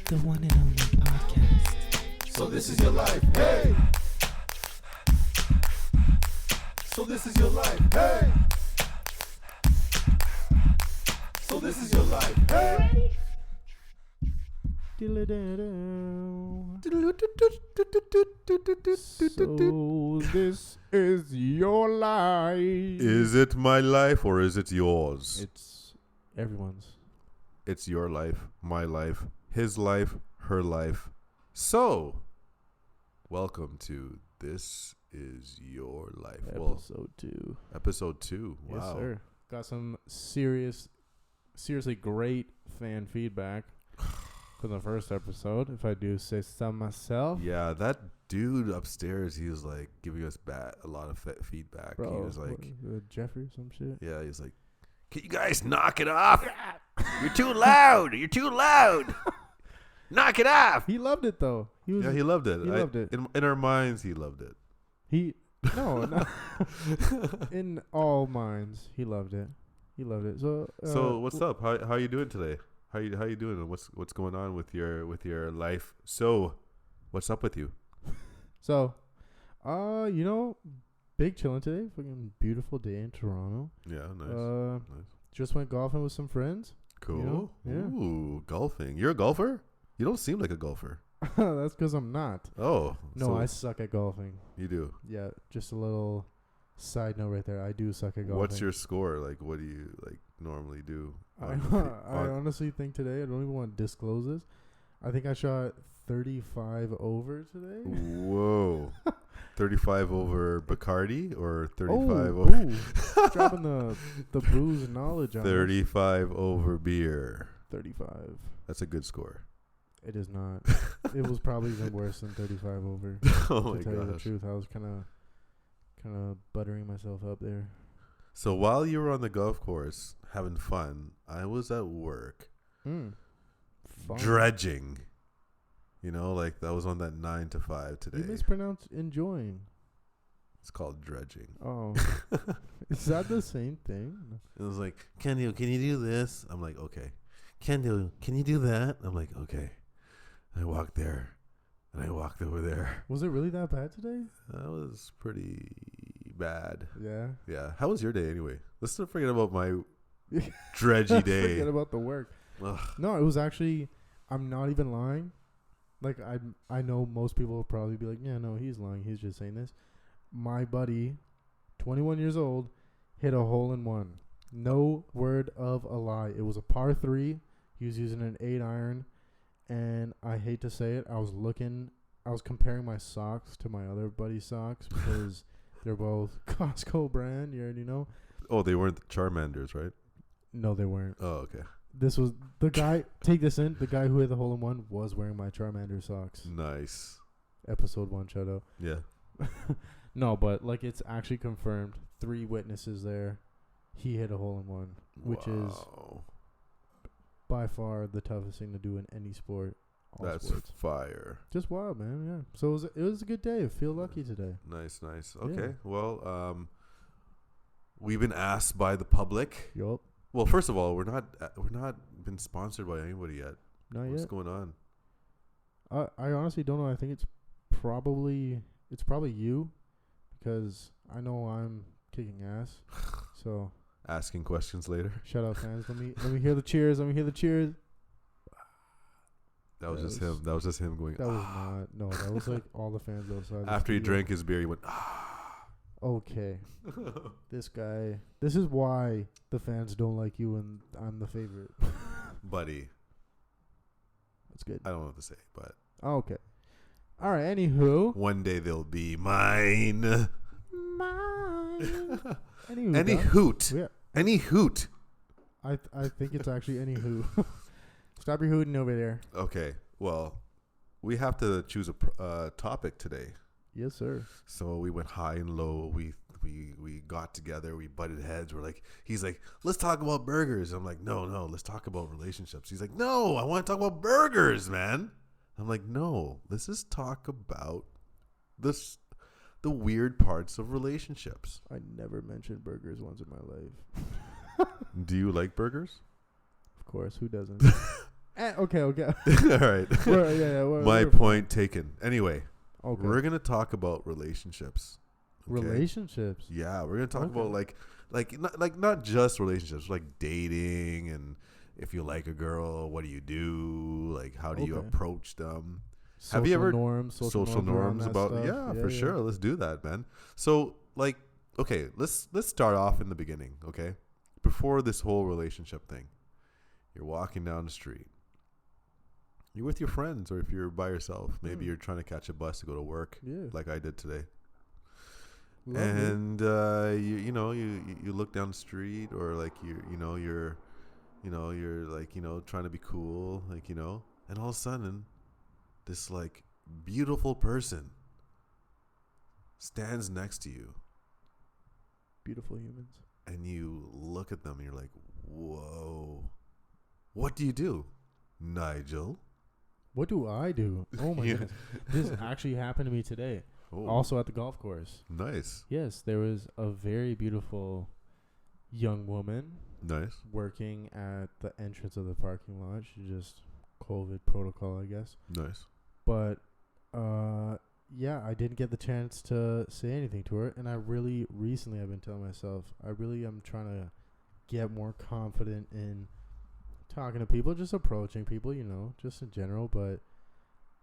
The one and only podcast. So this is your life, hey. So this is your life, hey. So this is your life, hey. So this is your life. Is it my life or is it yours? It's everyone's. It's your life, my life, his life, her life. So, welcome to This Is Your Life. Episode 2. Episode 2. Wow. Yes, sir. Got some seriously great fan feedback from the first episode, if I do say so myself. Yeah, that dude upstairs, he was like giving us a lot of feedback. Bro, he was like, Jeffrey or some shit. Yeah, he's like, can you guys knock it off? You're too loud. You're too loud. Knock it off. He loved it though. He loved it. He loved it. In our minds, he loved it. No. In all minds, he loved it. He loved it. So what's up? How you doing today? How you doing? And what's going on with your life? So, what's up with you? So, big chilling today. Fucking beautiful day in Toronto. Yeah, nice. Nice. Just went golfing with some friends. Cool. You know? Yeah. Ooh, golfing. You're a golfer? You don't seem like a golfer. That's because I'm not. Oh. No, so I suck at golfing. You do? Yeah, just a little side note right there. I do suck at golfing. What's your score? Like, what do you normally do? I honestly think today, I don't even want to disclose this. I think I shot 35 over today. Whoa. 35 over Bacardi or 35 over... Ooh. Dropping the booze knowledge on 35 over beer. 35. That's a good score. It is not. It was probably even worse than 35 over. Oh my to tell you the gosh. truth, I was kind of buttering myself up there. So while you were on the golf course having fun, I was at work Fun. dredging. You know, like I was on that 9 to 5 today. You mispronounced enjoying. It's called dredging. Oh. Is that the same thing? It was like, Keindo, can you do this? I'm like, okay. Keindo, can you do that? I'm like, okay. I walked there, and I walked over there. Was it really that bad today? That was pretty bad. Yeah. Yeah. How was your day anyway? Let's not forget about my dredgy day. Forget about the work. Ugh. No, it was actually, I'm not even lying. Like, I know most people will probably be like, yeah, no, he's lying. He's just saying this. My buddy, 21 years old, hit a hole-in-one. No word of a lie. It was a par 3. He was using an 8-iron. And I hate to say it, I was comparing my socks to my other buddy's socks because they're both Costco brand. You already know. Oh, they weren't Charmanders, right? No, they weren't. Oh, okay. This was the guy. Take this in. The guy who hit the hole-in-one was wearing my Charmander socks. Nice. Episode 1, shout out. Yeah. No, but like it's actually confirmed. 3 witnesses there. He hit a hole-in-one, which is by far the toughest thing to do in any sport. That's sports. fire. Just wild, man. Yeah. So it was a good day. I feel lucky today. Nice. Okay. Yeah. Well, we've been asked by the public. Yup. Well, first of all, we're not been sponsored by anybody yet. Not What's yet. going on? I honestly don't know. I think it's probably you, because I know I'm kicking ass. So Asking questions later. shout out fans. Let me hear the cheers. Let me hear the cheers. That was just him. That was just him going. That was not. No, that was like all the fans outside. After he drank his beer, he went. Okay. This guy. This is why the fans don't like you, and I'm the favorite. Buddy. That's good. I don't know what to say, but Okay. All right. Anywho. one day they'll be mine. Mine. Any hoot. Yeah. Any hoot. I think it's actually anywho. Stop your hooting over there. Okay. Well, we have to choose a topic today. Yes, sir. So we went high and low. We got together. We butted heads. He's like, let's talk about burgers. I'm like, no, let's talk about relationships. He's like, no, I want to talk about burgers, man. I'm like, no, let's just talk about the weird parts of relationships. I never mentioned burgers once in my life. Do you like burgers? Of course, who doesn't? Okay. All right. My point taken. Anyway, Okay. we're gonna talk about relationships. Okay? Relationships. Yeah, we're gonna talk about not just relationships, like dating and if you like a girl, what do you do? Like, how do you approach them? Social Have you ever social norms around about that stuff? for sure. Let's do that, man. So like, okay, let's start off in the beginning, okay? Before this whole relationship thing, you're walking down the street. You're with your friends, or if you're by yourself, maybe you're trying to catch a bus to go to work, like I did today. Lovely. And you look down the street, or like you're like trying to be cool, like and all of a sudden, this like beautiful person stands next to you. Beautiful humans. And you look at them and you're like, whoa. What do you do, Nigel? What do I do? Oh my goodness. This actually happened to me today. Oh. Also at the golf course. Nice. Yes, there was a very beautiful young woman Nice. working at the entrance of the parking lot. She just COVID protocol, I guess. Nice. But I didn't get the chance to say anything to her, and I really recently I've been telling myself I really am trying to get more confident in talking to people, just approaching people, just in general. But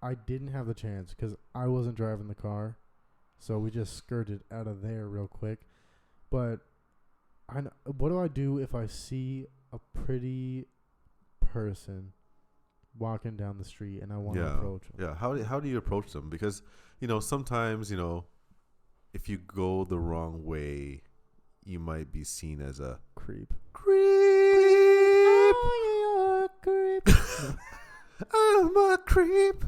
I didn't have the chance because I wasn't driving the car, so we just skirted out of there real quick. But what do I do if I see a pretty person walking down the street and I want to approach them? Yeah. How do you approach them? Because sometimes if you go the wrong way, you might be seen as a Creep. Oh, you're a creep. I'm a creep.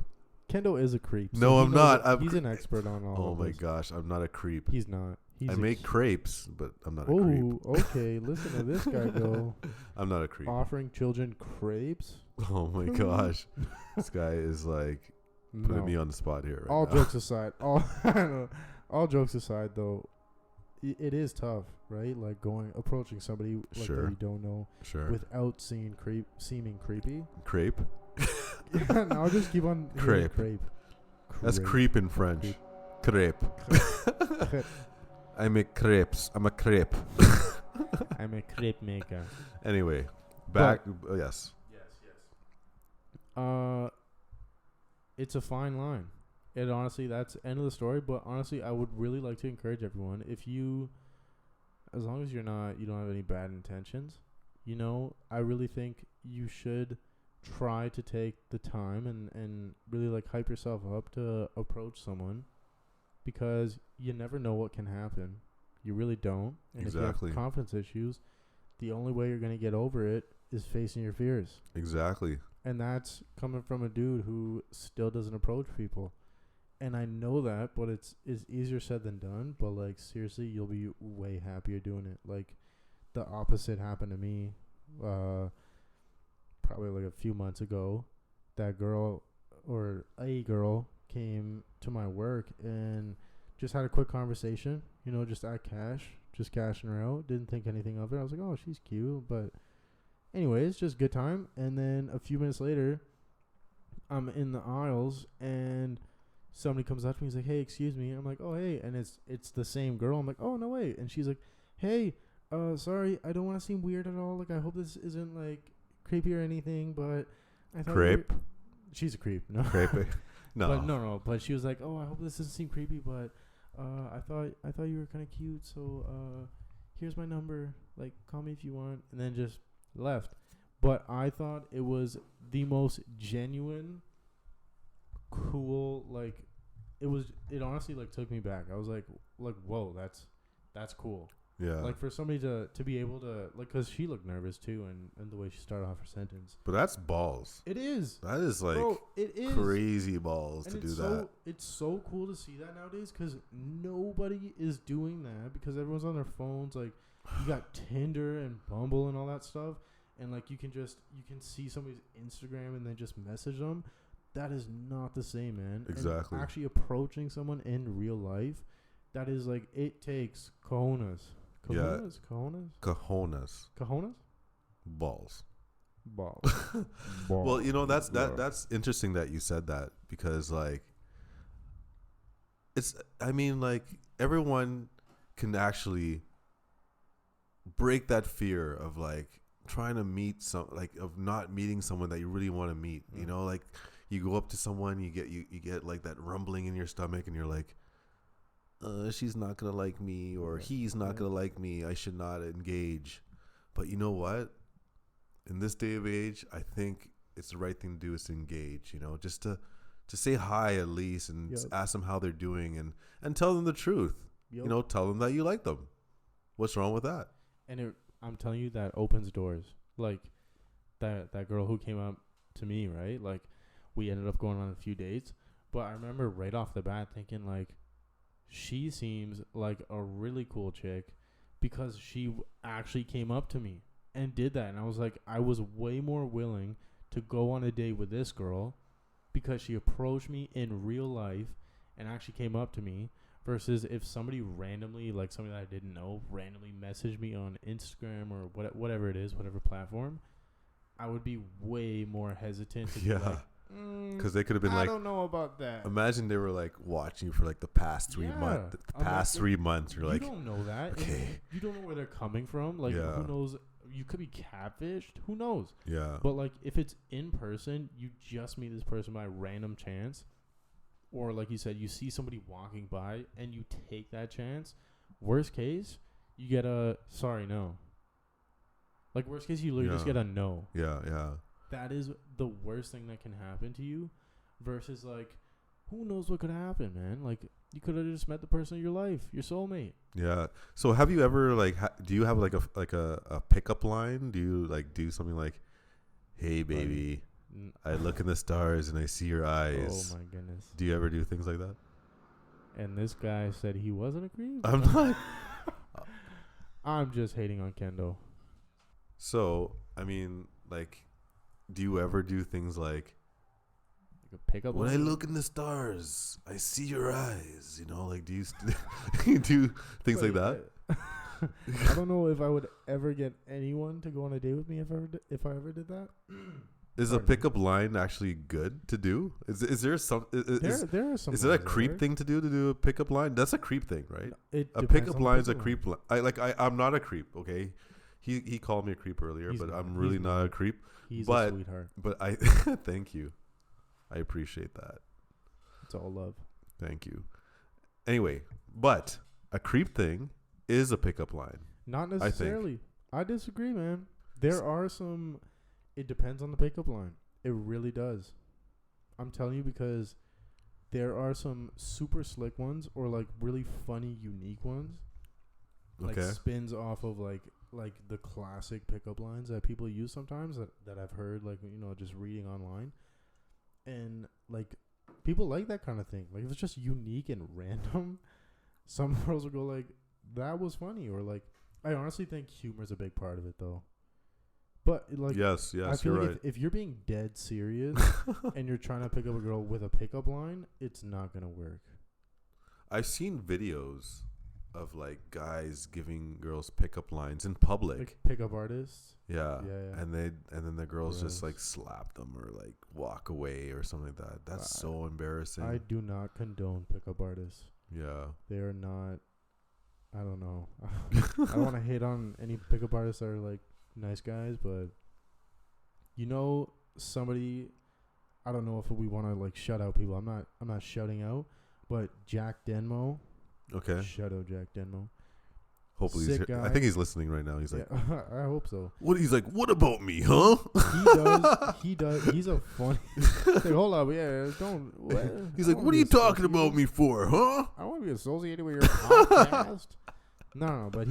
Kendo is a creep. So No, I'm not. He's an expert on all. Oh of my this. gosh, I'm not a creep. He's not. I make crepes, but I'm not a creep. Oh, okay. Listen to this guy go. I'm not a creep. Offering children crepes. Oh my gosh, this guy is like putting me on the spot here. Right all now. jokes aside, all jokes aside, though, it is tough, right? Like approaching somebody like that you don't know, without seeming creepy. Crepe. Yeah, no, I'll just keep on Crepe. Crepe. That's creep in French. Crepe. I make crepes. I'm a crepe. I'm a crepe maker. Anyway, back. Yes. It's a fine line. And honestly, that's the end of the story. But honestly, I would really like to encourage everyone, as long as you don't have any bad intentions, I really think you should try to take the time and really like hype yourself up to approach someone, because you never know what can happen. You really don't. And Exactly. if you have confidence issues, the only way you're going to get over it is facing your fears. Exactly. And that's coming from a dude who still doesn't approach people. And I know that, but it's easier said than done. But, like, seriously, you'll be way happier doing it. Like, the opposite happened to me probably, like, a few months ago. A girl came to my work and just had a quick conversation, just at just cashing her out. Didn't think anything of it. I was like, oh, she's cute. But anyways, just good time. And then a few minutes later, I'm in the aisles and somebody comes up to me. He's like, hey, excuse me. I'm like, oh, hey. And it's the same girl. I'm like, oh, no way. And she's like, hey, sorry, I don't want to seem weird at all. Like, I hope this isn't, like, creepy or anything, but I thought Crepe? She's a creep. No. Creepy. No. But no. But she was like, oh, I hope this doesn't seem creepy, but I thought you were kind of cute, so here's my number. Like, call me if you want. And then just left. But I thought it was the most genuine, cool, like, it honestly, like, took me back. I was like, whoa, that's cool. Yeah. Like, for somebody to be able to, like, because she looked nervous, too, and the way she started off her sentence. But that's balls. It is. That is, like, bro, it is. crazy balls and to do that. It's so cool to see that nowadays, because nobody is doing that, because everyone's on their phones. Like, you got Tinder and Bumble and all that stuff, and, like, you can see somebody's Instagram and then just message them. That is not the same, man. Exactly. And actually approaching someone in real life, that is, like, it takes cojones. Cojones? Cojones. Cojones? Balls. Balls. Well, you know, Balls. that's interesting that you said that, because like I mean, like, everyone can actually break that fear of like trying to meet of not meeting someone that you really want to meet. You know, like you go up to someone, you get like that rumbling in your stomach, and you're like, she's not gonna like me, or he's not gonna like me, I should not engage. But you know what? In this day of age, I think it's the right thing to do is to engage, you know, just to say hi at least, and ask them how they're doing, and tell them the truth. You know, tell them that you like them. What's wrong with that? And I'm telling you, that opens doors. Like that girl who came up to me, right? Like, we ended up going on a few dates, but I remember right off the bat thinking, like, she seems like a really cool chick, because she actually came up to me and did that. And I was like, I was way more willing to go on a date with this girl because she approached me in real life and actually came up to me, versus if somebody randomly, like somebody that I didn't know, randomly messaged me on Instagram or whatever it is, whatever platform, I would be way more hesitant to be like, because they could have been like, I don't know about that. Imagine they were like watching you for like the past 3 months. The past 3 months, you're like, you don't know that. okay, You don't know where they're coming from. Like, who knows? You could be catfished. Who knows? Yeah. But like, if it's in person, you just meet this person by random chance, or like you said, you see somebody walking by and you take that chance. Worst case, you get a sorry no. Like, worst case, you literally just get a no. Yeah, yeah. That is the worst thing that can happen to you, versus like, who knows what could happen, man? Like, you could have just met the person of your life, your soulmate. Yeah. So have you ever like do you have like a pickup line? Do you like do something like, "Hey baby, I look in the stars and I see your eyes." Oh my goodness. Do you ever do things like that? And this guy said he wasn't agreeing. I'm not. I'm just hating on Kendo. So, I mean, like, do you ever do things like a pickup when line? I look in the stars, I see your eyes? You know, like, do you you do things like that? I don't know if I would ever get anyone to go on a date with me if I ever did that. Is a pickup line actually good to do? Is there some? There are some. Is it a creep thing to do a pickup line? That's a creep thing, right? A depends pickup on line is a creep. I'm not a creep. Okay, he called me a creep earlier, but I'm really not a creep. He's a sweetheart. But I thank you. I appreciate that. It's all love. Thank you. Anyway, but a creep thing is a pickup line. Not necessarily. I disagree, man. There are some. It depends on the pickup line. It really does. I'm telling you, because there are some super slick ones, or like really funny, unique ones. Like spins off of like the classic pickup lines that people use sometimes that I've heard, like, you know, just reading online. And like, people like that kind of thing. Like, if it's just unique and random, some girls will go like, that was funny, or like, I honestly think humor is a big part of it though. But like, yes, I feel you're like right. if you're being dead serious and you're trying to pick up a girl with a pickup line, it's not gonna work. I've seen videos of like guys giving girls pickup lines in public. Like pickup artists. Yeah. Yeah. And then the girls just like slap them or like walk away or something like that. That's so embarrassing. I do not condone pickup artists. Yeah. They are not. I don't know. I don't want to hate on any pickup artists that are like nice guys, but you know, somebody, I don't know if we want to like shout out people. I'm not shouting out, but Jack Denmo. Okay. Shout out Jack Denmo. Hopefully he's here. I think he's listening right now. He's like, I hope so. He's like, what about me, huh? He does. He's a funny. Like, hold up, don't. He's like, what are you talking about me for, huh? I want to be associated with your podcast. No, but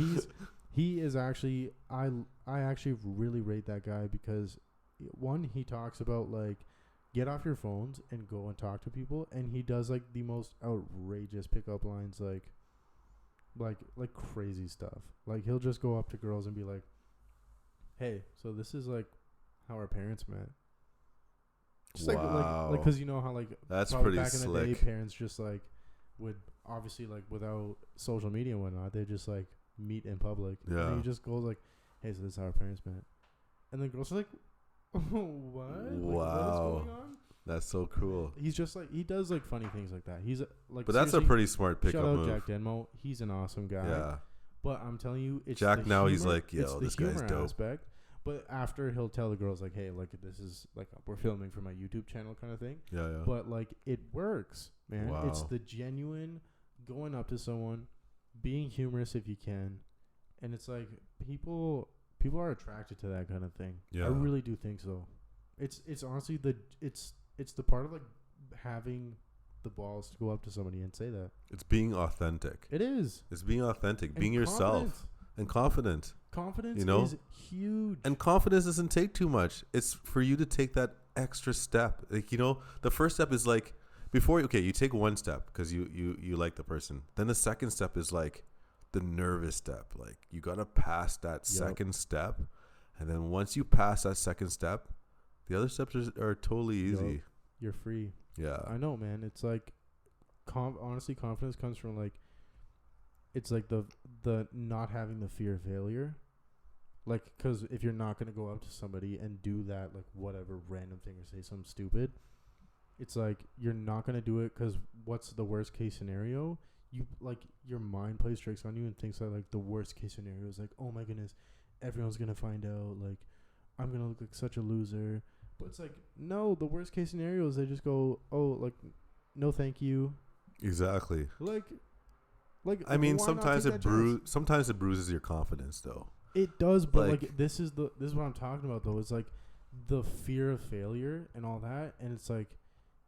he is actually. I actually really rate that guy because, one, he talks about like, get off your phones and go and talk to people, and he does like the most outrageous pickup lines, like crazy stuff. Like, he'll just go up to girls and be like, hey, so this is like how our parents met. Just wow. like because you know how like that's pretty back slick. in the day, parents just like would obviously like without social media and whatnot, they just like meet in public. Yeah. And he just goes like, hey, so this is how our parents met. And then girls are like, Oh, what? Like, what is Wow. going on? That's so cool. He's just like, he does like funny things like that. He's like, But that's a seriously, pretty smart pickup shout out move. Jack Denmo. He's an awesome guy. Yeah. But I'm telling you, it's Jack the now humor, he's like, yo, it's the this guy's humor dope. aspect. But after he'll tell the girls like, hey, like this is like we're filming for my YouTube channel kind of thing. Yeah, yeah. But like it works, man. It's Wow. the genuine going up to someone, being humorous if you can, and it's like people are attracted to that kind of thing. Yeah. I really do think so. It's honestly it's the part of like having the balls to go up to somebody and say that. It's being authentic. It is. It's being authentic, And being yourself confidence. and confident. Confidence You know? is huge. And confidence doesn't take too much. It's for you to take that extra step. Like, you know, the first step is like before, okay, you take one step because you like the person. Then the second step is like the nervous step. Like you got to pass that second step. And then once you pass that second step, the other steps are totally easy. You're free. Yeah. I know, man. It's like, honestly, confidence comes from like, it's like the not having the fear of failure. Like, because if you're not going to go up to somebody and do that, like, whatever random thing or say something stupid, it's like, you're not going to do it because what's the worst case scenario? You, like, your mind plays tricks on you and thinks that, like, the worst case scenario is like, oh my goodness, everyone's going to find out, like, I'm going to look like such a loser. But it's like, no, the worst case scenario is they just go, oh, like, no thank you. Exactly. Like I mean, why not sometimes take it that chance? sometimes it bruises your confidence though. It does, but Like- like this is what I'm talking about though. It's like the fear of failure and all that, and it's like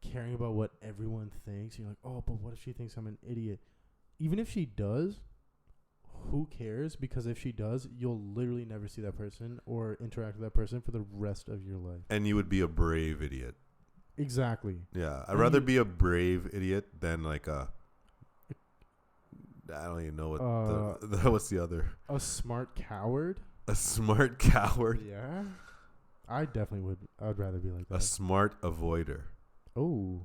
caring about what everyone thinks. You're like, oh, but what if she thinks I'm an idiot? Even if she does, who cares? Because if she does, you'll literally never see that person or interact with that person for the rest of your life. And you would be a brave idiot. Exactly. Yeah. I'd And rather you- be a brave idiot than like I don't even know what what's the other? A smart coward. A smart coward. Yeah. I definitely would. I'd rather be like A that. smart avoider. Oh.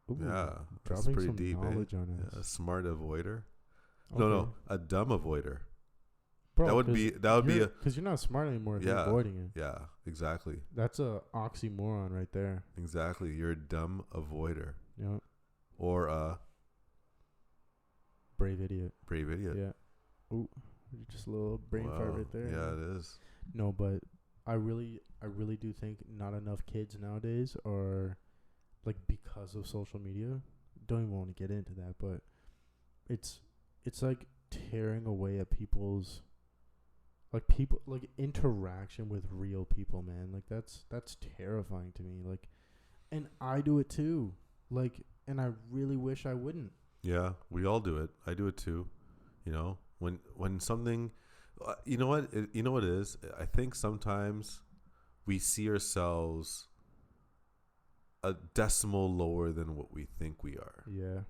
Ooh, Yeah. That's dropping pretty some deep, eh? knowledge on Yeah, a us. smart avoider. Okay. No, a dumb avoider. Bro, that would be a because you're not smart anymore if you're Yeah. avoiding it. yeah, exactly. That's a oxymoron right there. Exactly. You're a dumb avoider. Yeah. Or a Brave idiot. brave idiot. Yeah. Ooh, just a little brain fart Wow. right there. Yeah, it is. No, but I really do think not enough kids nowadays are, like, because of social media. Don't even want to get into that, but it's like tearing away at people's, like, interaction with real people, man. Like, that's terrifying to me. Like, and I do it too. Like, and I really wish I wouldn't. Yeah, we all do it. I do it too. You know, when something, you know what it is. I think sometimes we see ourselves a decimal lower than what we think we are. Yeah.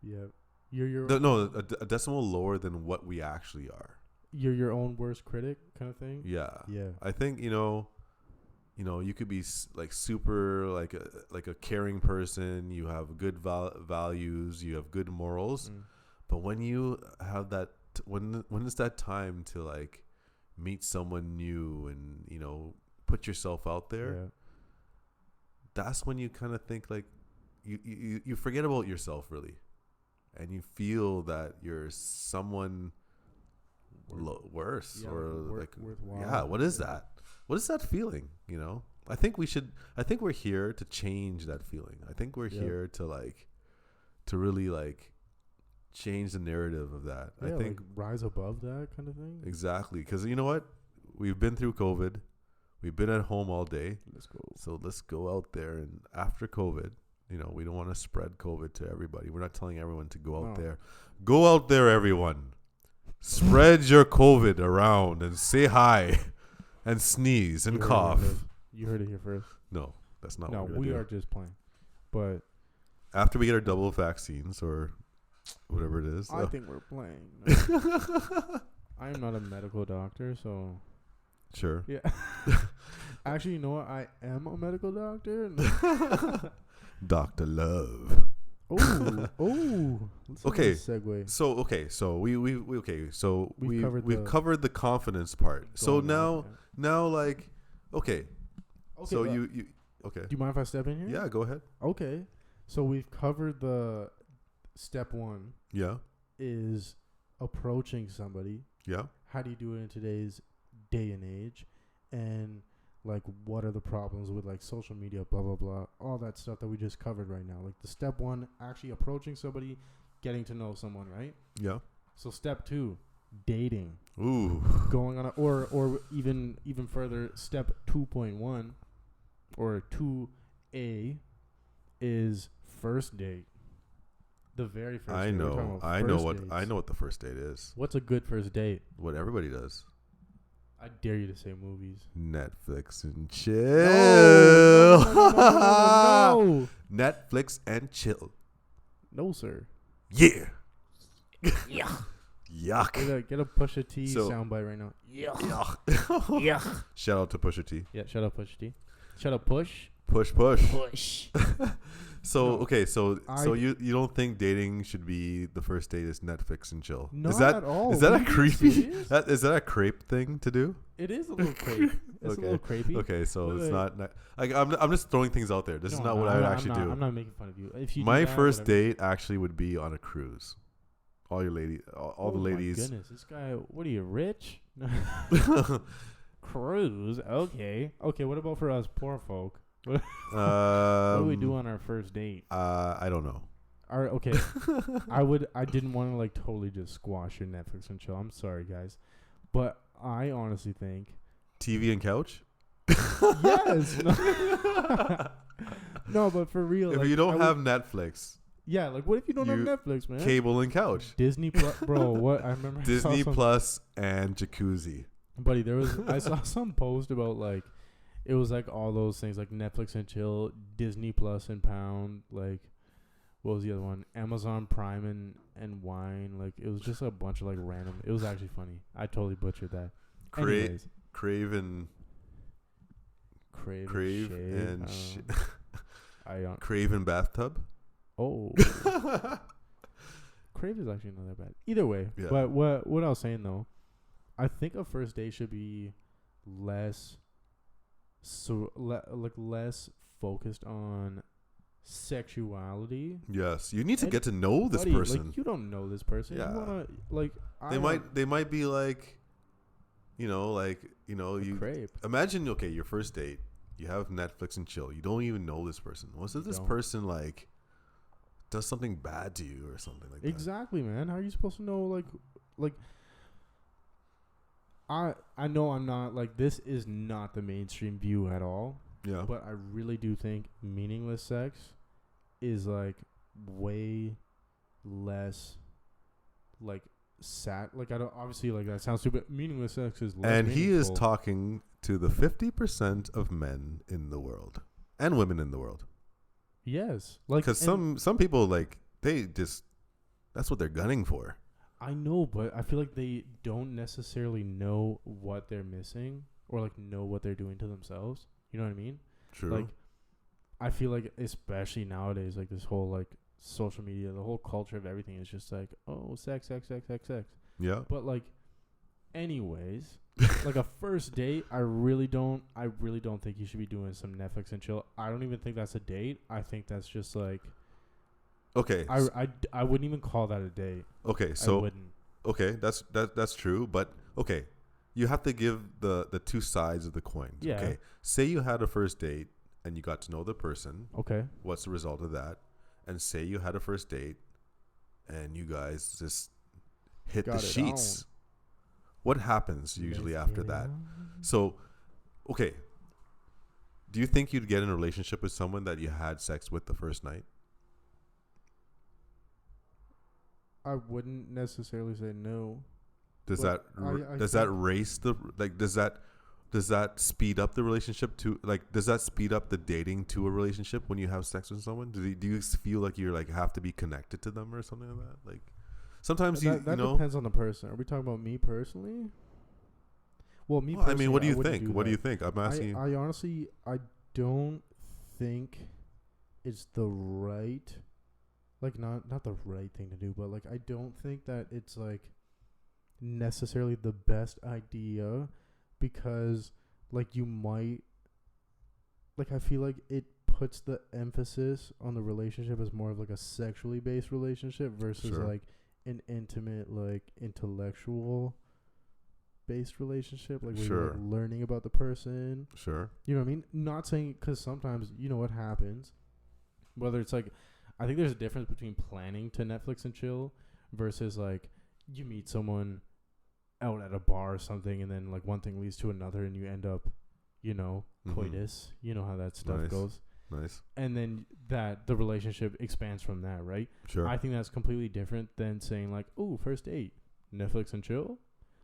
Yeah. You're A decimal lower than what we actually are. you're your own worst critic kind of thing. Yeah. Yeah. I think you could be like super like a caring person. You have good values. You have good morals. Mm. But when you have that, when it's that time to like meet someone new and put yourself out there, Yeah. that's when you kind of think like you forget about yourself really, and you feel that you're someone worse Yeah, or like worthwhile. yeah. What is Yeah. that? What is that feeling? I think we're here to change that feeling. I think we're Yeah. here to really change the narrative of that. Yeah, I think like rise above that kind of thing. exactly, because you know what? We've been through COVID. We've been at home all day. Let's go. So let's go out there, and after COVID, we don't want to spread COVID to everybody. We're not telling everyone to go out No. there. Go out there, everyone. Spread your COVID around and say hi and sneeze and You heard it cough. here first. You heard it here first. No, that's not No, what we're we gonna are do. just playing. But After we get our double vaccines or whatever it is. I think we're playing. I am not a medical doctor, so Sure. yeah. Actually, you know what? I am a medical doctor. Dr. Love. Oh. Okay. Segue. So we've We've covered we've the covered the confidence part. So Going now on, now like Okay. Okay. So you okay. Do you mind if I step in here? Yeah, go ahead. Okay. So we've covered the step one Yeah. is approaching somebody. Yeah. How do you do it in today's day and age? And like, what are the problems with like social media, blah, blah, blah, all that stuff that we just covered right now. Like the step one, actually approaching somebody, getting to know someone, right? Yeah. So step two, dating. Ooh. Going on or even further, step 2.1 or 2A is first date. The very first I date. We're know. talking about I know first what dates. I know what the first date is. What's a good first date? What everybody does. I dare you to say movies. Netflix and chill. No. Netflix and chill. No, sir. Yeah. Yeah. Yuck. Get a Pusha T So- soundbite right now. Yeah. Yuck. Yeah. Shout out to Pusha T. Yeah, shut up, Pusha T. Shut up, Push. Push. Push. So No, okay, so I- you don't think dating should be the first date is Netflix and chill? Not is that at all. is that Are a you creepy? serious? Is that a crepe thing to do? It is a little creepy. It's Okay. a little creepy. Okay, so Wait, it's wait. not like I'm just throwing things out there. This is No, not what no, I would I'm actually not, do. I'm not making fun of you. If you do My that, first whatever. date actually would be on a cruise. All your lady, all the Oh my ladies. goodness, this guy. What are you, rich? Cruise. Okay. Okay. What about for us poor folk? What do we do on our first date? I don't know. Okay. I didn't want to like totally just squash your Netflix and chill. I'm sorry, guys, but I honestly think TV and couch. yes. No, no, but for real, If like, you don't I have would- Netflix, yeah, like what if you don't have you- Netflix, man? cable and couch, Disney Plus, bro. What I remember, I saw Disney some- Plus and jacuzzi. buddy. I saw some post about like it was like all those things like Netflix and chill, Disney Plus and pound, like what was the other one? Amazon Prime and wine. Like it was just a bunch of like random. It was actually funny. I totally butchered that. Anyways, Crave and crave and I don't. Crave and bathtub. Oh, crave is actually not that bad. Either way, Yeah. but what I was saying though, I think a first date should be less less focused on sexuality. Yes, you need to And get to know this Buddy, person. like you don't know this person. Yeah. You wanna like They might be like, you crave. imagine your first date. You have Netflix and chill. You don't even know this person. What if this don't. person like does something bad to you or something like that? Exactly, man. How are you supposed to know like I know I'm not like this is not the mainstream view at all, Yeah. but I really do think meaningless sex is like way less like like I don't obviously like that sounds stupid. Meaningless sex is less And he is meaningful. talking to the 50% of men in the world and women in the world. Yes, like Because and some people like that's what they're gunning for. I know, but I feel like they don't necessarily know what they're missing or like know what they're doing to themselves. You know what I mean? True. Like, I feel like especially nowadays, like this whole like social media, the whole culture of everything is just like, oh, sex. Yeah. But like, anyways, like a first date, I really don't think you should be doing some Netflix and chill. I don't even think that's a date. I think that's just like, Okay. I wouldn't even call that a date. Okay. I So wouldn't. okay, that's true. But okay, you have to give the two sides of the coin. Yeah. Okay. Say you had a first date and you got to know the person. Okay. What's the result of that? And say you had a first date and you guys just hit Got the it sheets. What happens usually Let's after get it that? on. So, okay. Do you think you'd get in a relationship with someone that you had sex with the first night? I wouldn't necessarily say no. Does Well, I that think- race the like? Does that speed up the relationship to like? Does that speed up the dating to a relationship when you have sex with someone? Do you feel like you're like have to be connected to them or something like that? Like sometimes That you know. depends on the person. Are we talking about me personally? Well, me. Well, I mean, what do you personally, I think? wouldn't What do you that. think? I'm asking you. I honestly, I don't think it's the right, like not the right thing to do, but like I don't think that it's like necessarily the best idea because like you might, like I feel like it puts the emphasis on the relationship as more of like a sexually based relationship versus Sure. like an intimate, like intellectual based relationship, like where you're Sure. like learning about the person. Sure. You know what I mean? Not saying, because sometimes you know what happens, whether it's like, I think there's a difference between planning to Netflix and chill versus like you meet someone out at a bar or something, and then like one thing leads to another, and you end up, you know, coitus. You know how that stuff Nice. goes. Nice. And then that the relationship expands from that, right? Sure. I think that's completely different than saying like, oh, first date, Netflix and chill.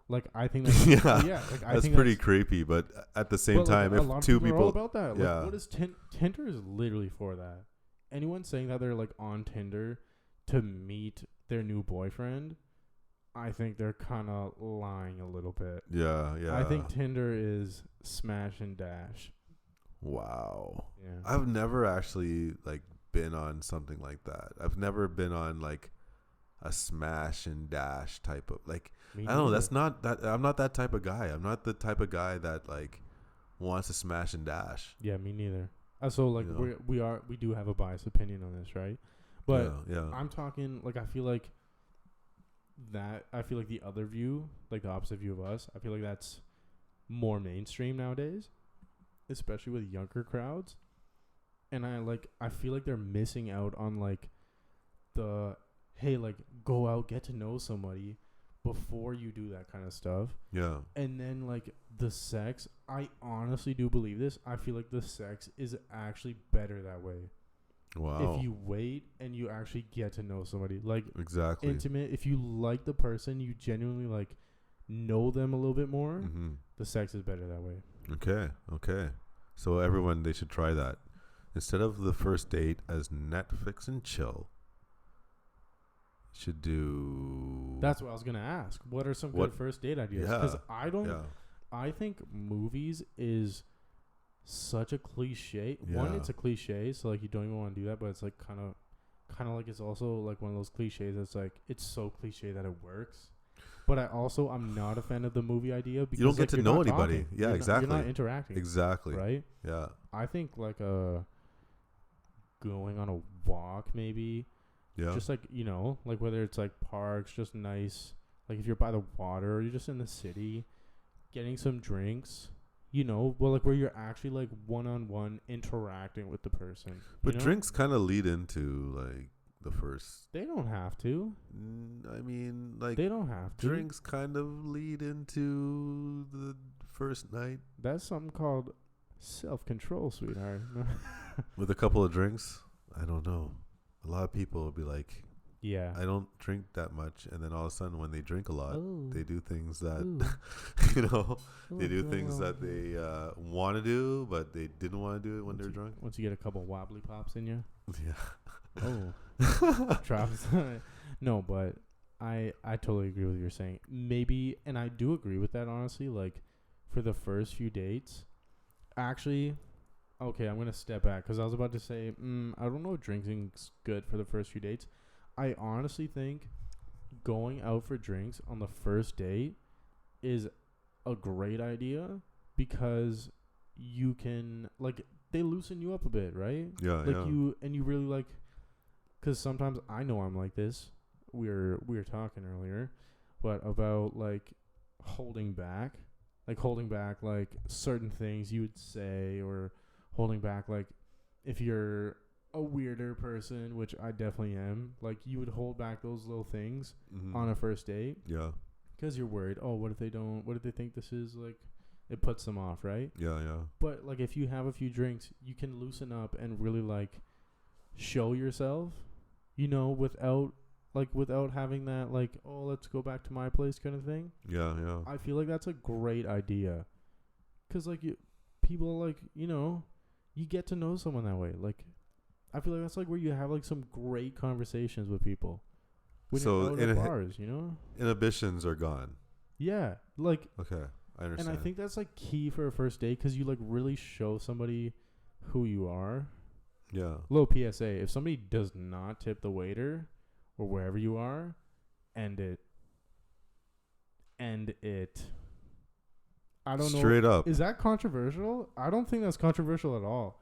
Like I think that's Yeah. yeah, like I That's think pretty creepy, but at the same but, like, time, a if lot of two people are all people, about that. yeah. Like, what is Tinder is literally for that. Anyone saying that they're like on Tinder to meet their new boyfriend, I think they're kind of lying a little bit. yeah, yeah. I think Tinder is smash and dash. Wow. Yeah. I've never actually like been on something like that. I've never been on like a smash and dash type of like. Me I don't know. neither. That's not that. I'm not that type of guy. I'm not the type of guy that like wants to smash and dash. Yeah, me neither. So like You know? we do have a biased opinion on this, right? But yeah. I'm talking like I feel like the other view, like the opposite view of us, I feel like that's more mainstream nowadays, especially with younger crowds. And I feel like they're missing out on like the hey, like go out, get to know somebody before you do that kind of stuff. Yeah. And then like the sex, I honestly do believe this. I feel like the sex is actually better that way. Wow. If you wait and you actually get to know somebody, like Exactly. intimate, if you like the person, you genuinely like know them a little bit more, Mm-hmm. the sex is better that way. Okay. So everyone, they should try that. Instead of the first date as Netflix and chill, should do. That's what I was gonna ask. What are some What- good first date ideas? Yeah. Because I don't. Yeah. I think movies is such a cliche. One, Yeah. it's a cliche, so like you don't even want to do that. But it's like kind of like it's also like one of those cliches that's like it's so cliche that it works. But I'm not a fan of the movie idea because You don't get like, to you're know not anybody. talking. Yeah, You're exactly. You're not interacting. Exactly. Right. Yeah. I think like going on a walk maybe. Yeah. Just like, you know, like whether it's like parks, just nice, like if you're by the water or you're just in the city, getting some drinks, you know, well, like where you're actually like one-on-one interacting with the person. But you know? drinks kind of lead into like the first. They don't have to. I mean, like They don't have to. drinks kind of lead into the first night That's something called self-control, sweetheart. with a couple of drinks. I don't know. A lot of people will be like, Yeah. I don't drink that much, and then all of a sudden, when they drink a lot, Ooh. they do things that Ooh. you know, they do Ooh, things girl. that they want to do, but they didn't want to do it when they're drunk. Once you get a couple wobbly pops in you. Yeah. Oh. Drops. No, but I totally agree with what you're saying. Maybe, and I do agree with that, honestly, like for the first few dates. Actually, okay, I'm going to step back because I was about to say, I don't know if drinking's good for the first few dates. I honestly think going out for drinks on the first date is a great idea because you can, like, they loosen you up a bit, right? Yeah. Like Yeah. you really like, because sometimes I know I'm like this. We were talking earlier, but about like holding back like certain things you would say, or holding back like if you're a weirder person, which I definitely am, like you would hold back those little things Mhm. on a first date Yeah. because you're worried. Oh, what if they don't? What if they think this is like? It puts them off, right? Yeah. Yeah. But like if you have a few drinks, you can loosen up and really like show yourself, you know, without having that like, oh, let's go back to my place kind of thing. Yeah. Yeah. I feel like that's a great idea. Cuz like people like, you know, you get to know someone that way. Like I feel like that's like where you have like some great conversations with people. When So you're out at bars, you know? Inhibitions are gone. Yeah, like, Okay, I and understand. I think that's like key for a first date because you like really show somebody who you are. Yeah. Little PSA: if somebody does not tip the waiter or wherever you are, end it. I don't know. Straight up. Is that controversial? I don't think that's controversial at all.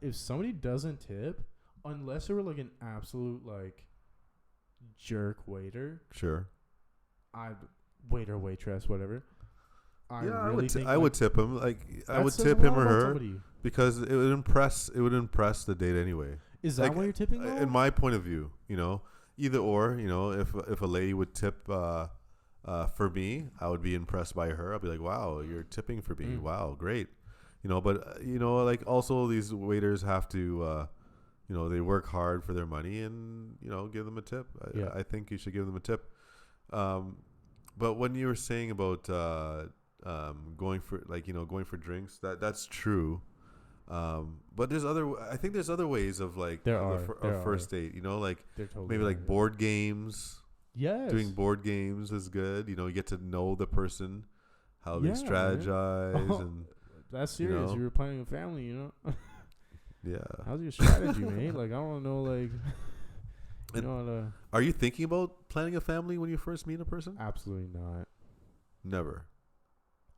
If somebody doesn't tip, unless they were like an absolute like jerk waiter, Sure. Waiter, waitress, whatever. I I would tip him. Like I that would says tip a him lot or about her somebody. because it would impress. It would impress the date anyway. Is that Like, why you're tipping? Though? In my point of view, either or. If a lady would tip for me, I would be impressed by her. I'll be like, wow, you're tipping for me. Wow, great. But like also these waiters have to. They work hard for their money and, give them a tip. I think you should give them a tip. But when you were saying about going for drinks, that's true. But I think there's other ways of like a first date, like Totally maybe like board games. Yes. Doing board games is good. You get to know the person, how they Yeah, strategize and that's serious. You were planning a family, yeah. How's your strategy, mate? Like, I don't know, like, Are you thinking about planning a family when you first meet a person? Absolutely not. Never.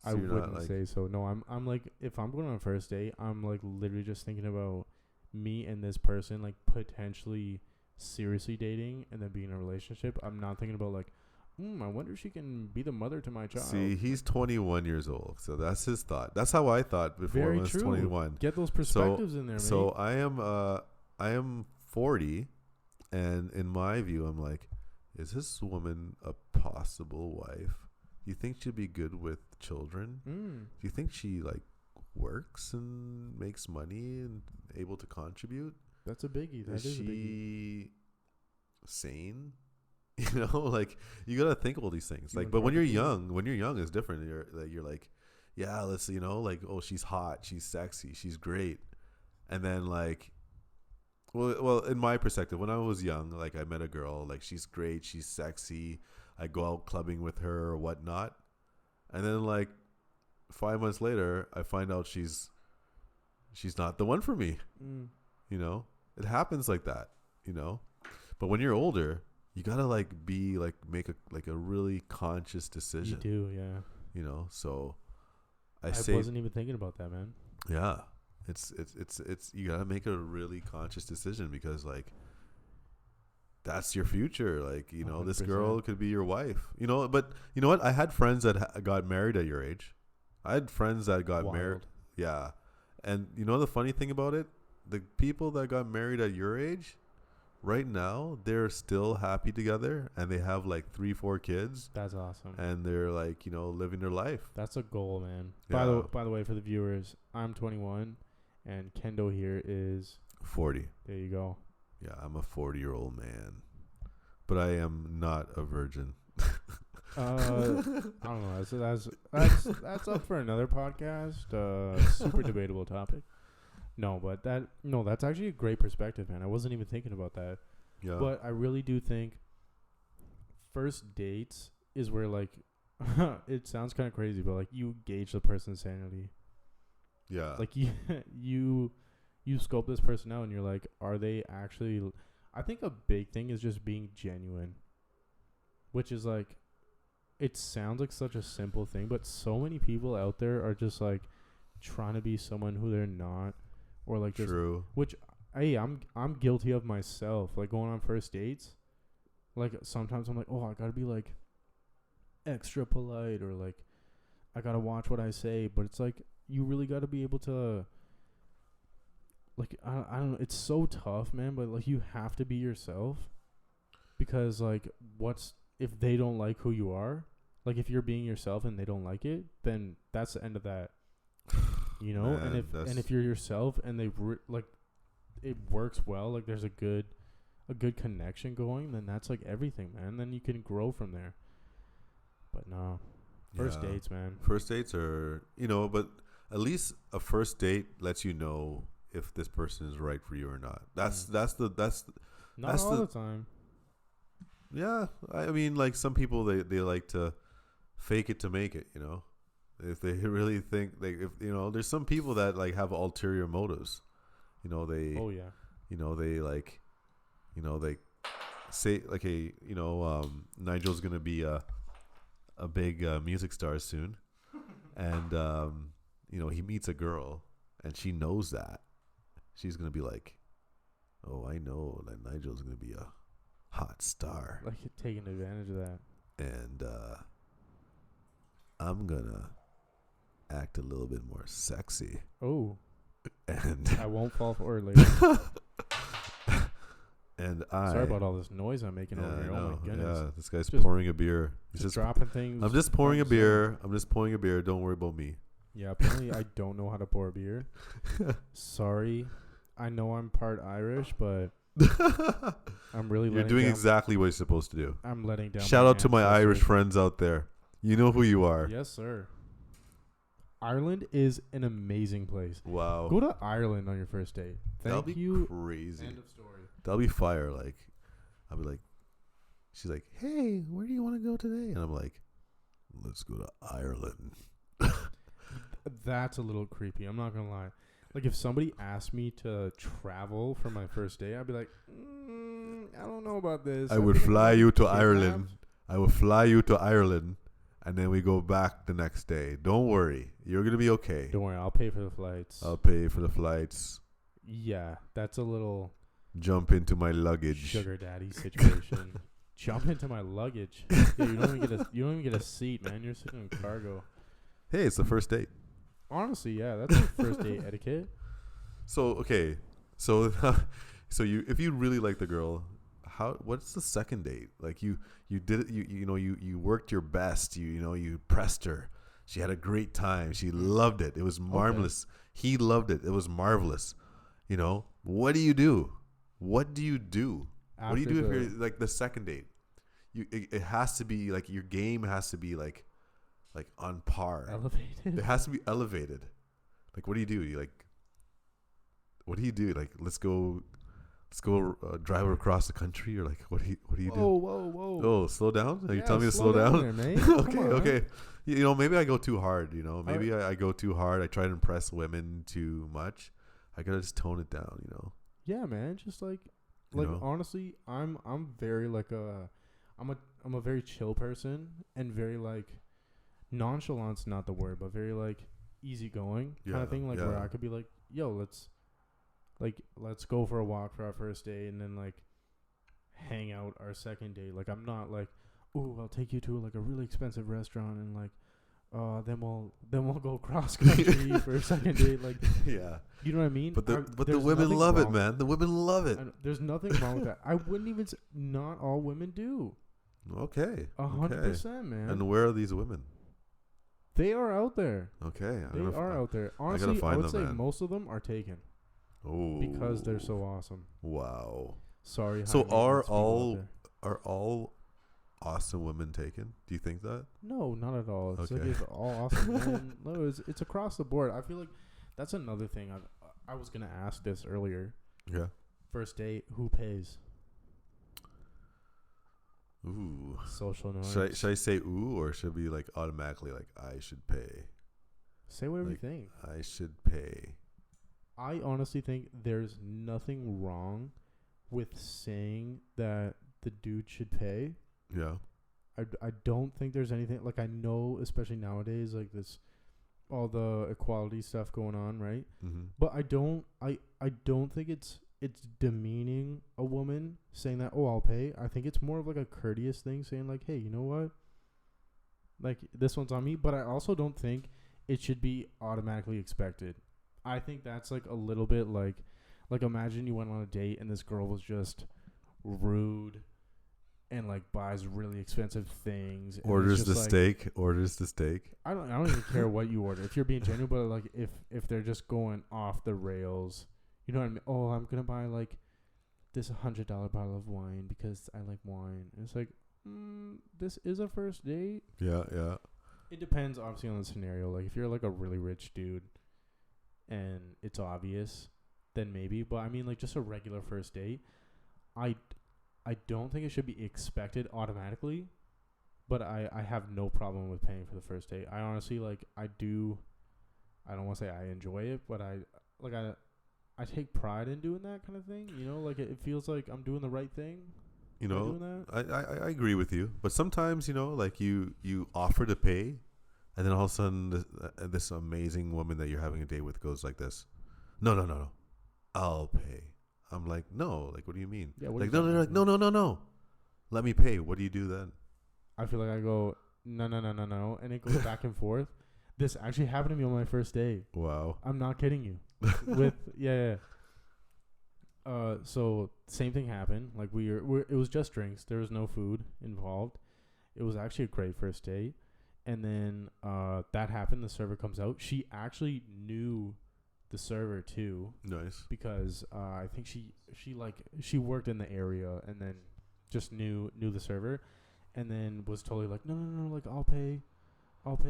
I wouldn't say so. No, I'm like, if I'm going on a first date, I'm like literally just thinking about me and this person, like potentially seriously dating and then being in a relationship. I'm not thinking about like, I wonder if she can be the mother to my child. See, he's 21 years old, so that's his thought. That's how I thought before Very I was true. 21. Get those perspectives in there, mate. So I am 40, and in my view, I'm like, is this woman a possible wife? Do you think she'd be good with children? Do you think she like works and makes money and able to contribute? That's a biggie. Is she sane? Like you gotta think of all these things. Like, but when you're young, it's different. You're like, yeah, let's, like, oh, she's hot, she's sexy, she's great, and then like, well, in my perspective, when I was young, like I met a girl, like she's great, she's sexy, I go out clubbing with her or whatnot, and then like 5 months later, I find out she's not the one for me. It happens like that. But when you're older, you gotta like make a really conscious decision. You do, yeah. So I wasn't even thinking about that, man. Yeah, it's you gotta make a really conscious decision because like that's your future. Like 100%. This girl could be your wife. But you know what? I had friends that got married at your age. I had friends that got married. Yeah, and the funny thing about it, the people that got married at your age, right now they're still happy together and they have like 3-4 kids. That's awesome. And they're like living their life. That's a goal, man. Yeah. By the way, for the viewers, I'm 21 and Kendo here is 40. There you go. Yeah, I'm a 40-year-old man, but I am not a virgin. I don't know. So that's up for another podcast. Super debatable topic. No, but that's actually a great perspective, man. I wasn't even thinking about that. Yeah. But I really do think first dates is where like it sounds kind of crazy, but like you gauge the person's sanity. Yeah. Like you scope this person out and you're like, are they actually? I think a big thing is just being genuine, which is like, it sounds like such a simple thing, but so many people out there are just like trying to be someone who they're not. Or like just, true. Which, hey, I'm guilty of myself. Like going on first dates, like sometimes I'm like, oh, I gotta be like extra polite, or like I gotta watch what I say. But it's like you really gotta be able to, like I don't know. It's so tough, man. But like you have to be yourself, because like if they don't like who you are, like if you're being yourself and they don't like it, then that's the end of that. Man, and if you're yourself and they like it works well, like there's a good connection going, then that's like everything, man. Then you can grow from there. But no, first dates, man. First dates are but at least a first date lets you know if this person is right for you or not. That's not all the time. Yeah, I mean, like some people they like to fake it to make it, If they really think there's some people that like have ulterior motives, they they like, they say like Nigel's gonna be a big music star soon, and you know, he meets a girl, and she knows that. She's gonna be like, "Oh, I know that Nigel's gonna be a hot star, Like taking advantage of that. and I'm gonna act a little bit more sexy." Oh, And I won't fall for it later. and Sorry about all this noise I'm making yeah, over I here. Oh know. my goodness. Yeah, this guy's Just- pouring a beer. He's Just just dropping things. I'm just pouring a left and beer. I'm just pouring a beer. Don't worry about me. center. Yeah, apparently I don't know how to pour a beer. Sorry. I know I'm part Irish, but I'm really You're letting doing down. exactly what you're supposed to do. I'm letting down. Shout out to my ancestors. Irish friends out there. You know who you are. Yes, sir. Ireland is an amazing place. Wow. Go to Ireland on your first date. That'll Thank be you. crazy. End of story. That'll be fire. Like, I'll be like, she's like, "Hey, where do you want to go today?" And I'm like, "Let's go to Ireland." That's a little creepy. I'm not gonna lie. Like if somebody asked me to travel for my first day, I'd be like, I don't know about this. I would fly you to Ireland. I will fly you to Ireland, and then we go back the next day. Don't worry, you're gonna be okay. Don't worry, I'll pay for the flights. I'll pay for the flights. Yeah, that's a little Jump into my luggage. sugar daddy situation. Jump into my luggage. Yeah, you don't even get a seat, man. You're sitting in cargo. Hey, it's the first date. Honestly, yeah, that's like first date etiquette. So okay, so so if you really like the girl, what's the second date? Like you did it, you worked your best. You pressed her. She had a great time. She loved it. It was marvelous. Okay. He loved it. It was marvelous. You know, what do you do? What do you do? After what do you do if you're like the second date? It has to be like your game has to be like on par. Elevated. It has to be elevated. Like, what do you do? What do you do? Like, let's go drive across the country, or like, what do you do? Whoa. Oh, slow down? Are you Yeah, telling me to slow slow down? there, mate. Okay, Come on. okay. You know, maybe I go too hard. You know, maybe Alright. I go too hard. I try to impress women too much. I gotta just tone it down. You know. Yeah, man. Just like You know? honestly, I'm very like I'm a very chill person, and very like nonchalant's not the word, but very like easygoing kind Yeah, of thing. Like where yeah. I could be like, yo, let's go for a walk for our first day, and then like hang out our second date. Like I'm not like, ooh, I'll take you to like a really expensive restaurant, and like then we'll go cross country for a second date. Like, Yeah. you know what I mean? But the There's women nothing love it, wrong- man. The women love it. There's nothing wrong with that. I wouldn't even. Not all women do. Okay. 100%, man. And where are these women? They are out there. Okay. They are out there. gotta Honestly, I find would them, say man. most of them are taken Oh. because they're so awesome. Wow. Sorry. So high maintenance people out are there. all awesome women taken? Do you think that? No, not at all. It's like Okay. it's all awesome. Man. No, it's across the board. I feel like that's another thing. I was gonna ask this earlier. Yeah. First date, who pays? Ooh. Social norms. Should I say ooh, or should it be like automatically like I should pay? Say whatever like- you think. I should pay. I honestly think there's nothing wrong with saying that the dude should pay. Yeah. I don't think there's anything, like, I know, especially nowadays, like this, all the equality stuff going on, right? Mm-hmm. But I don't think it's demeaning a woman saying that, oh, I'll pay. I think it's more of like a courteous thing, saying like, hey, you know what? Like, this one's on me. But I also don't think it should be automatically expected. I think that's like a little bit like imagine you went on a date and this girl was just rude and like buys really expensive things. And Orders it's the just like, steak. Orders the steak. I don't even care what you order if you're being genuine, but like if they're just going off the rails, you know what I mean? Oh, I'm gonna buy like this $100 bottle of wine because I like wine. And it's like, this is a first date. Yeah, yeah. It depends obviously on the scenario. Like if you're like a really rich dude and it's obvious, then maybe. But I mean, like just a regular first date, I don't think it should be expected automatically. But I have no problem with paying for the first date. I honestly I don't want to say I enjoy it, but I take pride in doing that kind of thing. You know, like it feels like I'm doing the right thing. You by know, doing that. I agree with you, but sometimes, you know, like you offer to pay, And then all of a sudden, this amazing woman that you're having a date with goes like this. No. I'll pay. I'm like, no. Like, what do you mean? Yeah, what like, are you no. They're talking like, about? no. Let me pay. What do you do then? I feel like I go, no, and it goes back and forth. This actually happened to me on my first day. Wow. I'm not kidding you. So same thing happened. Like it was just drinks. There was no food involved. It was actually a great first date. And then that happened. The server comes out. She actually knew the server too. Nice. Because I think she worked in the area and then just knew the server, and then was totally like, no, like I'll pay,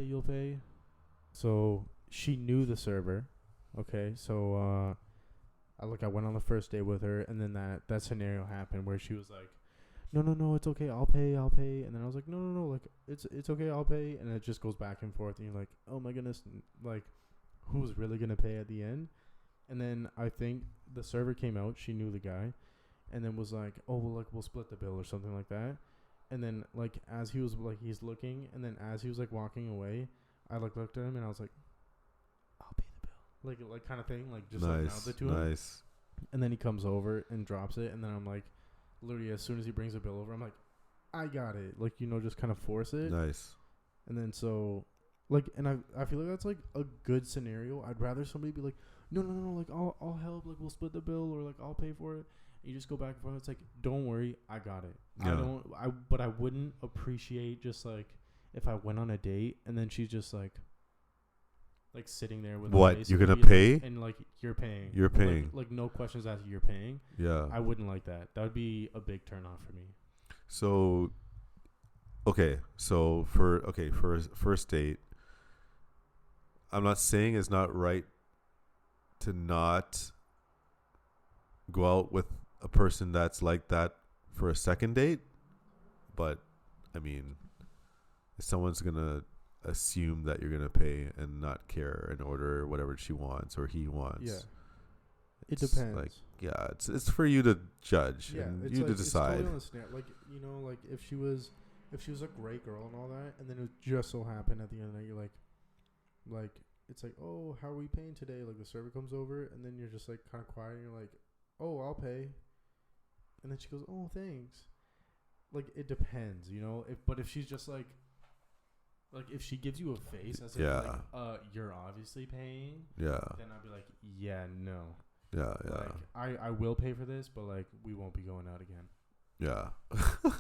you'll pay. So she knew the server. Okay, so I went on the first day with her, and then that scenario happened where she was like, no, it's okay, I'll pay, and then I was like, no, like it's okay, I'll pay, and it just goes back and forth, and you're like, oh my goodness, like who's really gonna pay at the end? And then I think the server came out, she knew the guy, and then was like, oh well, like we'll split the bill or something like that. And then like as he was like he's looking, and then as he was like walking away, I like looked at him and I was like, I'll pay the bill, like kind of thing, like just like mouthed it to him. Nice. And then he comes over and drops it, and then I'm like, literally as soon as he brings the bill over, I'm like, I got it, like, you know, just kind of force it. Nice. And then so like, and I feel like that's like a good scenario. I'd rather somebody be like, no, like I'll help, like we'll split the bill, or like I'll pay for it. You just go back and forth. It's like, don't worry, I got it. Yeah. But I wouldn't appreciate just like if I went on a date and then she's just like sitting there with what, her face you're and gonna be pay, like, and like you're paying. You're paying. Like no questions asked. You're paying. Yeah. I wouldn't like that. That would be a big turn off for me. So, for a first date, I'm not saying it's not right to not go out with a person that's like that for a second date, but I mean, if someone's gonna assume that you're gonna pay and not care and order whatever she wants or he wants, Yeah. It it's depends. like, yeah, it's for you to judge and it's you like, to decide. It's totally on the snare. Like, you know, like if she was a great girl and all that, and then it just so happened at the end of the night, you're like it's like, oh, how are we paying today? Like the server comes over, and then you're just like kind of quiet, and you're like, oh, I'll pay, and then she goes, oh, thanks. Like it depends, you know. If she's just like if she gives you a face as if like, you're obviously paying, Yeah. then I'd be like, yeah, no. Yeah. Like, I will pay for this, but like we won't be going out again. Yeah.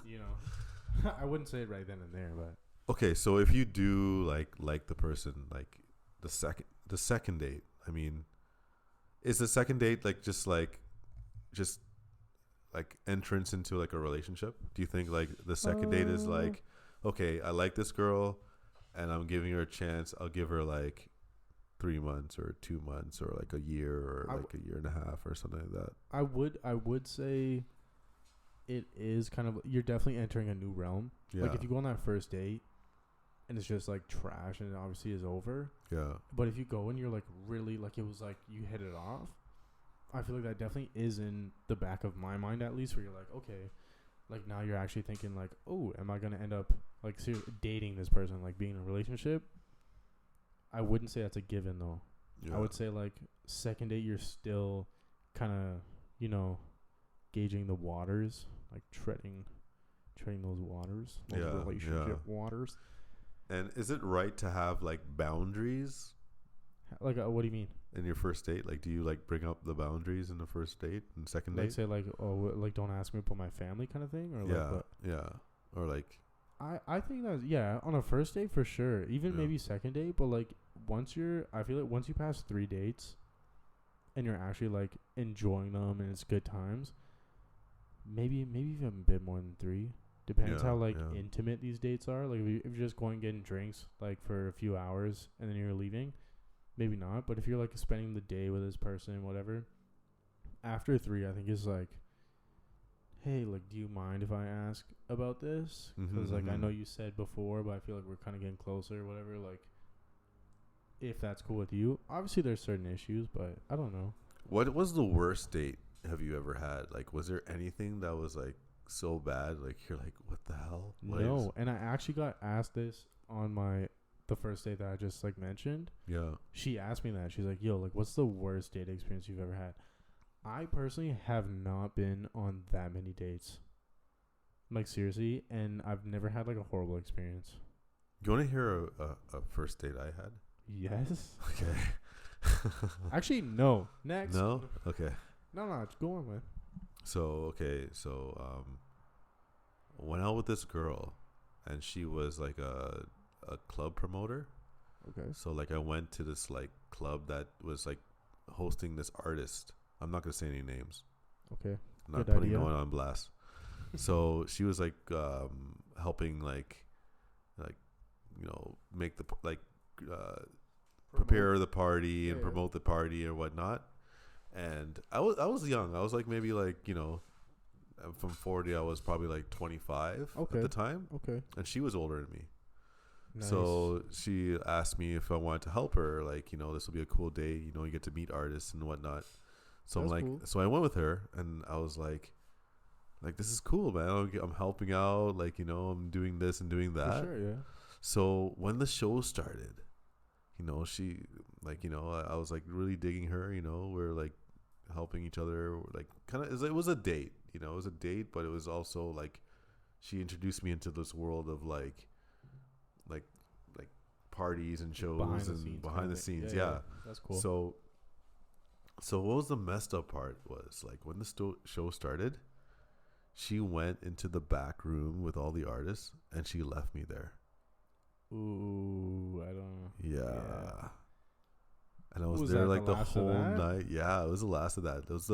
You know, I wouldn't say it right then and there, but Okay, so if you do like the person, like the second date, I mean, is the second date just entrance into like a relationship? Do you think like the second date is like, okay, I like this girl and I'm giving her a chance, I'll give her like 3 months or 2 months or like a year or like a year and a half or something like that? I would say it is kind of, you're definitely entering a new realm. Yeah. Like if you go on that first date and it's just like trash and it obviously is over. Yeah. But if you go and you're like really like, it was like you hit it off, I feel like that definitely is in the back of my mind, at least, where you're like, okay, like now you're actually thinking like, oh, am I gonna end up like dating this person, like being in a relationship? I wouldn't say that's a given though. Yeah. I would say like second date, you're still kind of, you know, gauging the waters, like treading those waters, those relationship waters. And is it right to have like boundaries Like, what do you mean? in your first date? Like, do you like bring up the boundaries in the first date and second Like date? say like, oh, like don't ask me about my family kind of thing, or like what? Yeah. Or like, I think that's, yeah, on a first date for sure, even Yeah. maybe second date, but like I feel like once you pass 3 dates and you're actually like enjoying them and it's good times, maybe even a bit more than 3. Depends how like intimate these dates are. Like if you're just going getting drinks like for a few hours and then you're leaving, maybe not. But if you're like spending the day with this person, whatever, after 3, I think is like, hey, like, do you mind if I ask about this? Because like I know you said before, but I feel like we're kind of getting closer, whatever. Like, if that's cool with you. Obviously, there's certain issues, but I don't know. what was the worst date have you ever had? Like, was there anything that was like so bad, like you're like, what the hell? No, and I actually got asked this on my the first date that I just like mentioned, Yeah. she asked me that. She's like, "Yo, like, what's the worst date experience you've ever had?" I personally have not been on that many dates, like seriously, and I've never had like a horrible experience. You want to hear a first date I had? Yes. Okay. Actually, no. Next. No. Okay. No. Go on, man. So went out with this girl, and she was like a club promoter. Okay. So like I went to this like club that was like hosting this artist. I'm not gonna say any names. Okay. I'm not Good putting idea. no one on blast. So she was like helping like make the prepare the party and promote the party or whatnot. And I was young. I was like maybe like from 40. I was probably like 25 at the time. Okay. And she was older than me. Nice. So she asked me if I wanted to help her. Like this will be a cool day. You get to meet artists and whatnot. So That's I'm like, cool. so I went with her, and I was like this is cool, man. I'm helping out. Like I'm doing this and doing that. For sure, yeah. So when the show started, she I was like really digging her. We're like helping each other. Like kind of, it was a date. It was a date, but it was also like she introduced me into this world of like parties and shows behind the scenes. Yeah. That's cool. So what was the messed up part was like when the show started, she went into the back room with all the artists and she left me there. Ooh, I don't know. Yeah. And I was Was there that like the the last of whole that? night. Yeah, it was the last of that. It was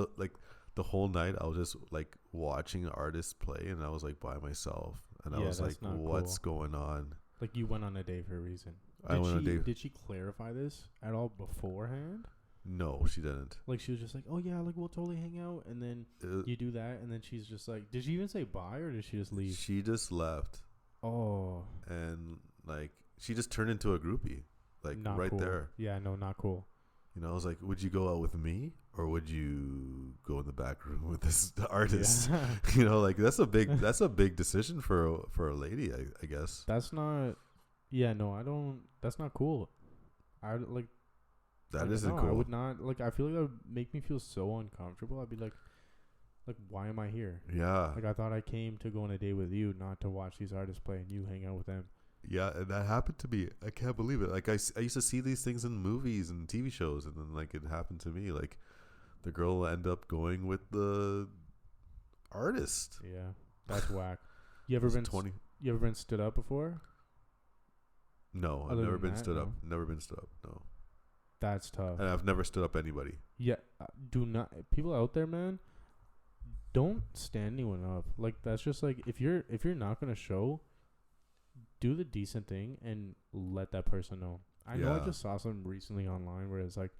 the whole night I was just like watching artists play, and I was like by myself, and I Yeah, was like, that's not what's cool. going on? Like you went on a date for a reason. I went on a date. Did she clarify this at all beforehand? No, she didn't. Like she was just like, "Oh yeah, like we'll totally hang out," and then you do that, and then she's just like, "Did she even say bye or did she just leave?" She just left, Oh, and like she just turned into a groupie, like not right cool. there. Yeah, no, not cool. I was like, would you go out with me or would you go in the back room with this artist? Yeah. Like that's a big decision for a lady, I guess. That's not. Yeah, no, I don't. That's not cool. I like. That I isn't don't know, cool. I would not like. I feel like that would make me feel so uncomfortable. I'd be like, why am I here? Yeah. Like I thought I came to go on a date with you, not to watch these artists play and you hang out with them. Yeah, and that happened to me. I can't believe it. Like I used to see these things in movies and TV shows, and then like it happened to me. Like the girl will end up going with the artist. Yeah, that's whack. You ever been 20? You ever been stood up before? No, I've Other never than been that, stood up. no? Never been stood up. No, That's tough. and I've never stood up anybody. Yeah, do not. People out there, man, don't stand anyone up. Like that's just like if you're not gonna show, do the decent thing and let that person know. I know I Yeah. just saw some recently online where it's like,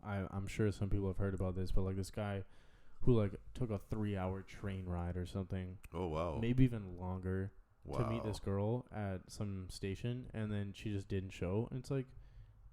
I'm sure some people have heard about this, but like this guy who like took a 3-hour train ride or something, Oh wow. maybe even longer, Wow. to meet this girl at some station, and then she just didn't show. And it's like,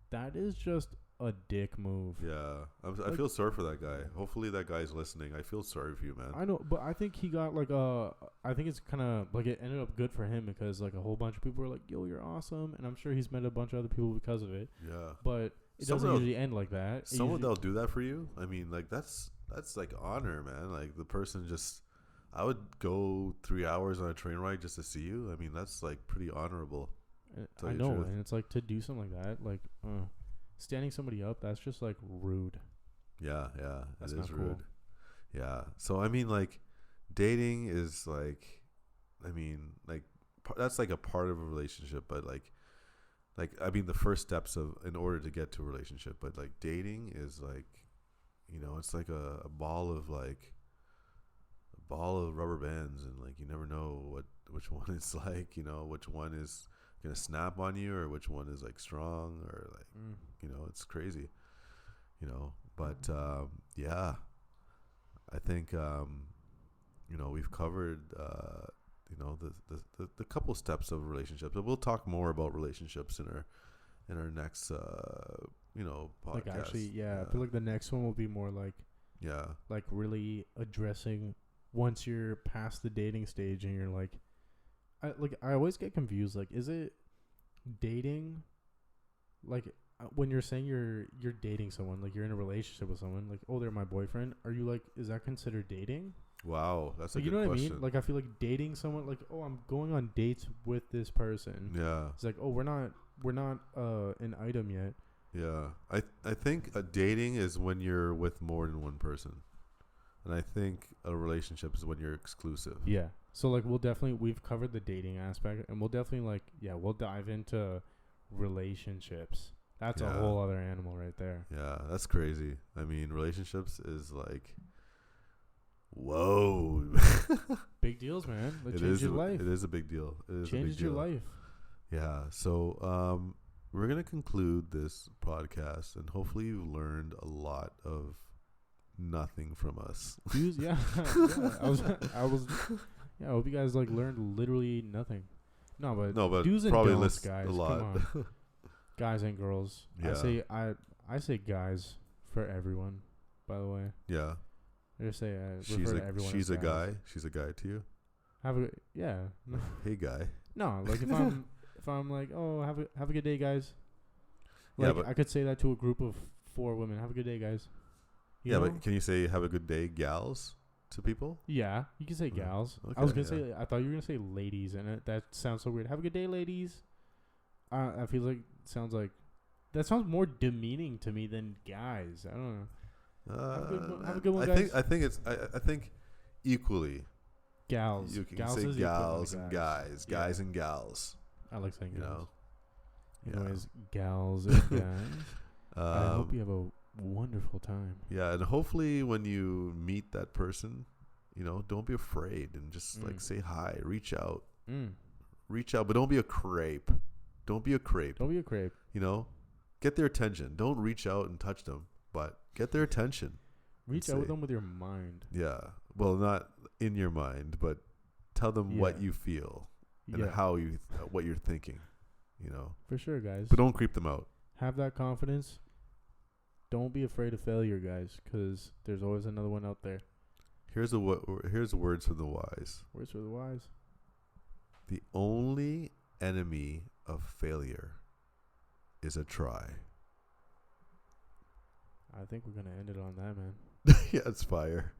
that is just a dick move. Yeah, I Like- feel sorry for that guy. Hopefully that guy's listening. I feel sorry for you, man. I know, but I think he got like I think it's kind of like it ended up good for him because like a whole bunch of people were like, "Yo, you're awesome," and I'm sure he's met a bunch of other people because of it. Yeah. But it Someone doesn't else- usually end like that. It Someone usually- that'll do that for you. I mean, like that's like honor, man. Like the person just, I would go 3 hours on a train ride just to see you. I mean, that's like pretty honorable. tell I you the know, truth. and it's like to do something like that, like standing somebody up. That's just like rude. Yeah, That's it is not cool. rude. Yeah. So I mean, like, dating is like, I mean, like that's like a part of a relationship, but like I mean, the first steps of in order to get to a relationship, but like dating is like, it's like a ball of rubber bands, and like you never know which one is like, which one is gonna snap on you or which one is like strong or like it's crazy, but yeah, I think we've covered the couple steps of relationships, but we'll talk more about relationships in our next podcast. Like actually, yeah, I feel like the next one will be more like really addressing once you're past the dating stage and you're like, I always get confused. Like, is it dating, like when you're saying you're dating someone, like you're in a relationship with someone, like, oh, they're my boyfriend. Are you like, is that considered dating? Wow, that's a Like, good you know what question. I mean? Like, I feel like dating someone, like, oh, I'm going on dates with this person. Yeah, It's like, oh, we're not an item yet. yeah. I think a dating is when you're with more than one person, and I think a relationship is when you're exclusive. Yeah. So like we've covered the dating aspect, and we'll definitely we'll dive into relationships. That's a Yeah. whole other animal right there. Yeah, that's crazy. I mean, relationships is like, whoa. Big deals, man. That It changes is. your life. It is a big deal. It is Changes a big deal. your life. Yeah. So we're gonna conclude this podcast, and hopefully you learned a lot of nothing from us. Views, yeah. I hope you guys like learned literally nothing. No, but do's and probably don'ts, list guys. a lot. Come on. Guys and girls. Yeah. I say guys for everyone. By the way, Yeah. I just say refer to everyone. She's as a guys. guy. She's a guy to you. Yeah. Hey, guy. No, like if I'm like, oh, have a good day, guys. Yeah, Like but- I could say that to a group of 4 women. Have a good day, guys. You Yeah, know? but can you say "have a good day, gals" to people? Yeah, you can say Yeah. gals. I Okay, was gonna yeah. say. I thought you were gonna say ladies, and that sounds so weird. Have a good day, ladies. I feel like that sounds more demeaning to me than guys. I don't know. Have a good one, guys. I think equally. Gals. You can Gals say is gals equal and to guys, Yeah. guys and gals. I like saying You gals. know. Yeah. Anyways, gals and guys. I hope you have a wonderful time. Yeah, and hopefully when you meet that person, don't be afraid and just like say hi, reach out, but don't be a crepe. Don't be a crepe. Don't be a crepe. Get their attention. Don't reach out and touch them, but get their attention. Reach out with them with your mind. Yeah. Well, not in your mind, but tell them what you feel and what you're thinking, For sure, guys. But don't creep them out. Have that confidence. Don't be afraid of failure, guys, because there's always another one out there. Here's words from the wise. Words for the wise. The only enemy of failure is a try. I think we're going to end it on that, man. Yeah, it's fire.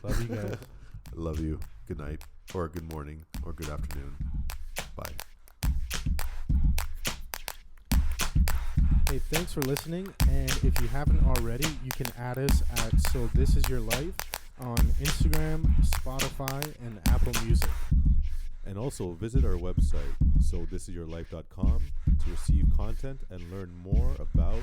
Love you guys. Love you. Good night, or good morning, or good afternoon. Bye. Hey, thanks for listening. And if you haven't already, you can add us at So This Is Your Life on Instagram, Spotify, and Apple Music. And also visit our website, sothisisyourlife.com, to receive content and learn more about